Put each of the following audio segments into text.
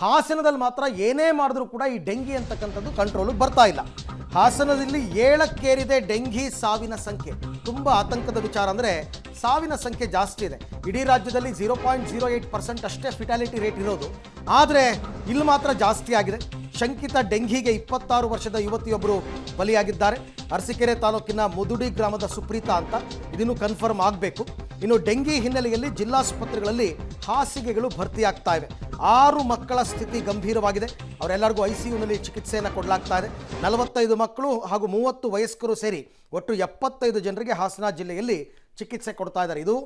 ಹಾಸನದಲ್ಲಿ ಮಾತ್ರ ಏನೇ ಮಾಡಿದ್ರೂ ಕೂಡ ಈ ಡೆಂಗಿ ಅಂತಕ್ಕಂಥದ್ದು ಕಂಟ್ರೋಲಿಗೆ ಬರ್ತಾ ಇಲ್ಲ. ಹಾಸನದಲ್ಲಿ 7ಕ್ಕೇರಿದೆ ಡೆಂಗಿ ಸಾವಿನ ಸಂಖ್ಯೆ. ತುಂಬ ಆತಂಕದ ವಿಚಾರ ಅಂದರೆ ಸಾವಿನ ಸಂಖ್ಯೆ ಜಾಸ್ತಿ ಇದೆ. ಇಡೀ ರಾಜ್ಯದಲ್ಲಿ 0.08% ಅಷ್ಟೇ ಫಿಟಾಲಿಟಿ ರೇಟ್ ಇರೋದು, ಆದರೆ ಇಲ್ಲಿ ಮಾತ್ರ ಜಾಸ್ತಿ ಆಗಿದೆ. ಶಂಕಿತ ಡೆಂಗಿಗೆ 26 ವರ್ಷದ ಯುವತಿಯೊಬ್ಬರು ಬಲಿಯಾಗಿದ್ದಾರೆ. ಅರಸೀಕೆರೆ ತಾಲೂಕಿನ ಮುದುಡಿ ಗ್ರಾಮದ ಸುಪ್ರೀತಾ ಅಂತ. ಇದನ್ನು ಕನ್ಫರ್ಮ್ ಆಗಬೇಕು. ಇನ್ನು ಡೆಂಗಿ ಹಿನ್ನೆಲೆಯಲ್ಲಿ ಜಿಲ್ಲಾಸ್ಪತ್ರೆಗಳಲ್ಲಿ ಹಾಸಿಗೆಗಳು ಭರ್ತಿಯಾಗ್ತಾ ಇವೆ. 6 ಮಕ್ಕಳ ಸ್ಥಿತಿ ಗಂಭೀರವಾಗಿದೆ. ಅವರೆಲ್ಲರಿಗೂ ICUನಲ್ಲಿ ಚಿಕಿತ್ಸೆಯನ್ನು ಕೊಡಲಾಗ್ತಾ ಇದೆ. 45 ಮಕ್ಕಳು ಹಾಗೂ 30 ವಯಸ್ಕರು ಸೇರಿ ಒಟ್ಟು 75 ಜನರಿಗೆ ಹಾಸನ ಜಿಲ್ಲೆಯಲ್ಲಿ ಚಿಕಿತ್ಸೆ ಕೊಡ್ತಾ ಇದ್ದಾರೆ. ಇದು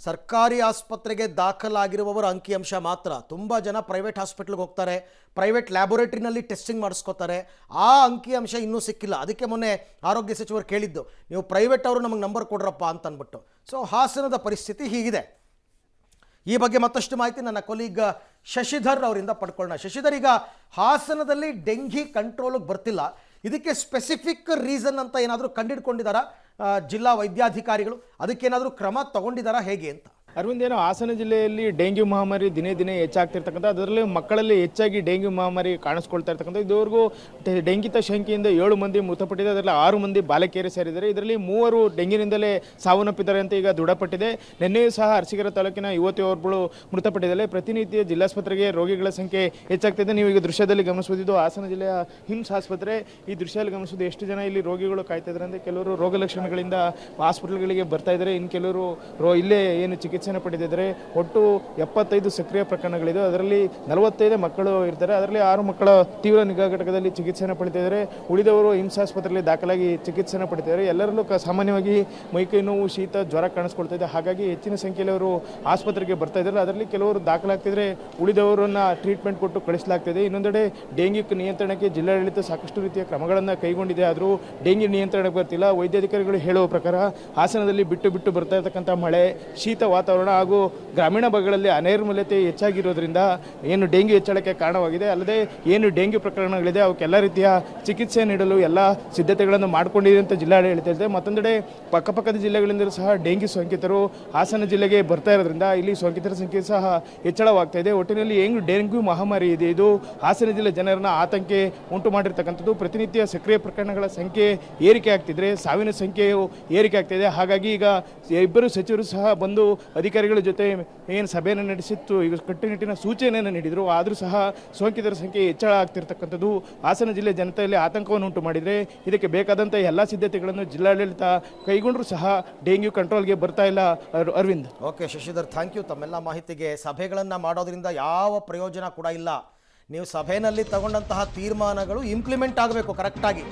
ಸರ್ಕಾರಿ ಆಸ್ಪತ್ರೆಗೆ ದಾಖಲಾಗಿರುವವರ ಅಂಕಿಅಂಶ ಮಾತ್ರ. ತುಂಬ ಜನ ಪ್ರೈವೇಟ್ ಹಾಸ್ಪಿಟ್ಲಿಗೆ ಹೋಗ್ತಾರೆ, ಪ್ರೈವೇಟ್ ಲ್ಯಾಬೊರೇಟ್ರಿನಲ್ಲಿ ಟೆಸ್ಟಿಂಗ್ ಮಾಡಿಸ್ಕೋತಾರೆ. ಆ ಅಂಕಿಅಂಶ ಇನ್ನೂ ಸಿಕ್ಕಿಲ್ಲ. ಅದಕ್ಕೆ ಮೊನ್ನೆ ಆರೋಗ್ಯ ಸಚಿವರು ಕೇಳಿದ್ದು, ನೀವು ಪ್ರೈವೇಟ್ ಅವರು ನಮಗೆ ನಂಬರ್ ಕೊಡ್ರಪ್ಪ ಅಂತ ಅಂದ್ಬಿಟ್ಟು. ಸೊ ಹಾಸನದ ಪರಿಸ್ಥಿತಿ ಹೀಗಿದೆ. ಈ ಬಗ್ಗೆ ಮತ್ತಷ್ಟು ಮಾಹಿತಿ ನನ್ನ ಕೊಲೀಗ್ ಶಶಿಧರ್ ಅವರಿಂದ ಪಡ್ಕೊಳ್ಳೋಣ. ಶಶಿಧರ್, ಈಗ ಹಾಸನದಲ್ಲಿ ಡೆಂಗಿ ಕಂಟ್ರೋಲಿಗೆ ಬರ್ತಿಲ್ಲ, ಇದಕ್ಕೆ ಸ್ಪೆಸಿಫಿಕ್ ರೀಸನ್ ಅಂತ ಏನಾದರೂ ಕಂಡಿಡ್ಕೊಂಡಿದ್ದಾರಾ ಜಿಲ್ಲಾ ವೈದ್ಯಾಧಿಕಾರಿಗಳು? ಅದಕ್ಕೇನಾದರೂ ಕ್ರಮ ತಗೊಂಡಿದ್ದಾರಾ ಹೇಗೆ ಅಂತ? ಅರವಿಂದ್, ಏನು ಹಾಸನ ಜಿಲ್ಲೆಯಲ್ಲಿ ಡೆಂಗ್ಯೂ ಮಹಾಮಾರಿ ದಿನೇ ದಿನೇ ಹೆಚ್ಚಾಗ್ತಿರ್ತಕ್ಕಂಥ, ಅದರಲ್ಲಿ ಮಕ್ಕಳಲ್ಲಿ ಹೆಚ್ಚಾಗಿ ಡೆಂಗ್ಯೂ ಮಹಾಮಾರಿ ಕಾಣಿಸ್ಕೊಳ್ತಾ ಇರ್ತಕ್ಕಂಥ. ಇದುವರೆಗೂ ಡೆಂಗಿತ ಶಂಕೆಯಿಂದ 7 ಮಂದಿ ಮೃತಪಟ್ಟಿದೆ. ಅದರಲ್ಲಿ 6 ಮಂದಿ ಬಾಲಕಿಯರು ಸೇರಿದ್ದಾರೆ. ಇದರಲ್ಲಿ 3 ಡೆಂಗಿನಿಂದಲೇ ಸಾವನ್ನಪ್ಪಿದ್ದಾರೆ ಅಂತ ಈಗ ದೃಢಪಟ್ಟಿದೆ. ನಿನ್ನೆಯೂ ಸಹ ಅರಸೀಕೆರೆ ತಾಲೂಕಿನ ಯುವತಿಯೊಬ್ಬಳು ಮೃತಪಟ್ಟಿದ್ದಾರೆ. ಪ್ರತಿನಿತ್ಯ ಜಿಲ್ಲಾಸ್ಪತ್ರೆಗೆ ರೋಗಿಗಳ ಸಂಖ್ಯೆ ಹೆಚ್ಚಾಗ್ತಿದೆ. ನೀವು ಈಗ ದೃಶ್ಯದಲ್ಲಿ ಗಮನಿಸಬಹುದು, ಹಾಸನ ಜಿಲ್ಲೆಯ ಹಿಮ್ಸ್ ಆಸ್ಪತ್ರೆ. ಈ ದೃಶ್ಯದಲ್ಲಿ ಗಮನಿಸೋದು ಎಷ್ಟು ಜನ ಇಲ್ಲಿ ರೋಗಿಗಳು ಕಾಯ್ತಾ ಇದ್ದಾರೆ ಅಂದರೆ, ಕೆಲವರು ರೋಗ ಲಕ್ಷಣಗಳಿಂದ ಹಾಸ್ಪಿಟಲ್ಗಳಿಗೆ ಬರ್ತಾ ಇದ್ದಾರೆ, ಇನ್ನು ಕೆಲವರು ಇಲ್ಲೇ ಏನು ಚಿಕಿತ್ಸೆ ಪಡೆದಿದ್ದಾರೆ. ಒಟ್ಟು 75 ಸಕ್ರಿಯ ಪ್ರಕರಣಗಳಿದೆ. ಅದರಲ್ಲಿ 45 ಮಕ್ಕಳು ಇರ್ತಾರೆ. ಅದರಲ್ಲಿ 6 ಮಕ್ಕಳ ತೀವ್ರ ನಿಗಾ ಘಟಕದಲ್ಲಿ ಚಿಕಿತ್ಸೆಯನ್ನು ಪಡಿತಿದ್ದಾರೆ. ಉಳಿದವರು ಹಿಮ್ಸ್ ಆಸ್ಪತ್ರೆಯಲ್ಲಿ ದಾಖಲಾಗಿ ಚಿಕಿತ್ಸೆಯನ್ನು ಪಡಿತಿದ್ದಾರೆ. ಎಲ್ಲರಲ್ಲೂ ಸಾಮಾನ್ಯವಾಗಿ ಮೈಕೈ ನೋವು, ಶೀತ, ಜ್ವರ ಕಾಣಿಸ್ಕೊಳ್ತಾ ಇದೆ. ಹಾಗಾಗಿ ಹೆಚ್ಚಿನ ಸಂಖ್ಯೆಯಲ್ಲಿ ಅವರು ಆಸ್ಪತ್ರೆಗೆ ಬರ್ತಾ ಇದ್ದಾರೆ. ಅದರಲ್ಲಿ ಕೆಲವರು ದಾಖಲಾಗ್ತಿದ್ರೆ ಉಳಿದವರನ್ನ ಟ್ರೀಟ್ಮೆಂಟ್ ಕೊಟ್ಟು ಕಳಿಸಲಾಗ್ತಿದೆ. ಇನ್ನೊಂದೆಡೆ ಡೆಂಗ್ಯೂ ನಿಯಂತ್ರಣಕ್ಕೆ ಜಿಲ್ಲಾಡಳಿತ ಸಾಕಷ್ಟು ರೀತಿಯ ಕ್ರಮಗಳನ್ನು ಕೈಗೊಂಡಿದೆ. ಆದರೂ ಡೆಂಗ್ಯೂ ನಿಯಂತ್ರಣಕ್ಕೆ ಬರ್ತಿಲ್ಲ. ವೈದ್ಯಾಧಿಕಾರಿಗಳು ಹೇಳುವ ಪ್ರಕಾರ ಹಾಸನದಲ್ಲಿ ಬಿಟ್ಟು ಬರ್ತಾ ಇರತಕ್ಕಂಥ ಮಳೆ, ಶೀತ ವಾತಾವರಣ ಹಾಗೂ ಗ್ರಾಮೀಣ ಭಾಗಗಳಲ್ಲಿ ಅನೈರ್ಮಲ್ಯತೆ ಹೆಚ್ಚಾಗಿರೋದ್ರಿಂದ ಏನು ಡೆಂಗ್ಯೂ ಹೆಚ್ಚಳಕ್ಕೆ ಕಾರಣವಾಗಿದೆ. ಅಲ್ಲದೆ ಏನು ಡೆಂಗ್ಯೂ ಪ್ರಕರಣಗಳಿದೆ ಅವಕ್ಕೆಲ್ಲ ರೀತಿಯ ಚಿಕಿತ್ಸೆ ನೀಡಲು ಎಲ್ಲ ಸಿದ್ಧತೆಗಳನ್ನು ಮಾಡಿಕೊಂಡಿದೆ ಅಂತ ಜಿಲ್ಲಾಡಳಿತ ಹೇಳಿದೆ. ಮತ್ತೊಂದೆಡೆ ಪಕ್ಕಪಕ್ಕದ ಜಿಲ್ಲೆಗಳಿಂದಲೂ ಸಹ ಡೆಂಗ್ಯೂ ಸೋಂಕಿತರು ಹಾಸನ ಜಿಲ್ಲೆಗೆ ಬರ್ತಾ ಇರೋದ್ರಿಂದ ಇಲ್ಲಿ ಸೋಂಕಿತರ ಸಂಖ್ಯೆ ಸಹ ಹೆಚ್ಚಳವಾಗ್ತಾ ಇದೆ. ಒಟ್ಟಿನಲ್ಲಿ ಏನು ಡೆಂಗ್ಯೂ ಮಹಾಮಾರಿ ಇದೆ, ಇದು ಹಾಸನ ಜಿಲ್ಲೆ ಜನರನ್ನ ಆತಂಕ ಉಂಟು ಮಾಡಿರ್ತಕ್ಕಂಥದ್ದು. ಪ್ರತಿನಿತ್ಯ ಸಕ್ರಿಯ ಪ್ರಕರಣಗಳ ಸಂಖ್ಯೆ ಏರಿಕೆ ಆಗ್ತಿದ್ರೆ ಸಾವಿನ ಸಂಖ್ಯೆಯು ಏರಿಕೆ ಆಗ್ತಿದೆ. ಹಾಗಾಗಿ ಈಗ ಇಬ್ಬರು ಸಚಿವರು ಸಹ ಬಂದು ಅಧಿಕಾರಿಗಳ ಜೊತೆ ಏನು ಸಭೆಯನ್ನು ನಡೆಸಿತ್ತು, ಈಗ ಕಟ್ಟುನಿಟ್ಟಿನ ಸೂಚನೆಯನ್ನು ನೀಡಿದರು. ಆದರೂ ಸಹ ಸೋಂಕಿತರ ಸಂಖ್ಯೆ ಹೆಚ್ಚಳ ಆಗ್ತಿರ್ತಕ್ಕಂಥದ್ದು ಹಾಸನ ಜಿಲ್ಲೆ ಜನತೆಯಲ್ಲಿ ಆತಂಕವನ್ನು ಉಂಟು ಮಾಡಿದರೆ, ಇದಕ್ಕೆ ಬೇಕಾದಂಥ ಎಲ್ಲ ಸಿದ್ಧತೆಗಳನ್ನು ಜಿಲ್ಲಾಡಳಿತ ಕೈಗೊಂಡರೂ ಸಹ ಡೆಂಗ್ಯೂ ಕಂಟ್ರೋಲ್ಗೆ ಬರ್ತಾ ಇಲ್ಲ. Arvind. Okay Shashidhar, thank you ತಮ್ಮೆಲ್ಲ ಮಾಹಿತಿಗೆ. ಸಭೆಗಳನ್ನು ಮಾಡೋದ್ರಿಂದ ಯಾವ ಪ್ರಯೋಜನ ಕೂಡ ಇಲ್ಲ. ನೀವು ಸಭೆಯಲ್ಲಿ ತಗೊಂಡಂತಹ ತೀರ್ಮಾನಗಳು ಇಂಪ್ಲಿಮೆಂಟ್ ಆಗಬೇಕು ಕರೆಕ್ಟಾಗಿ.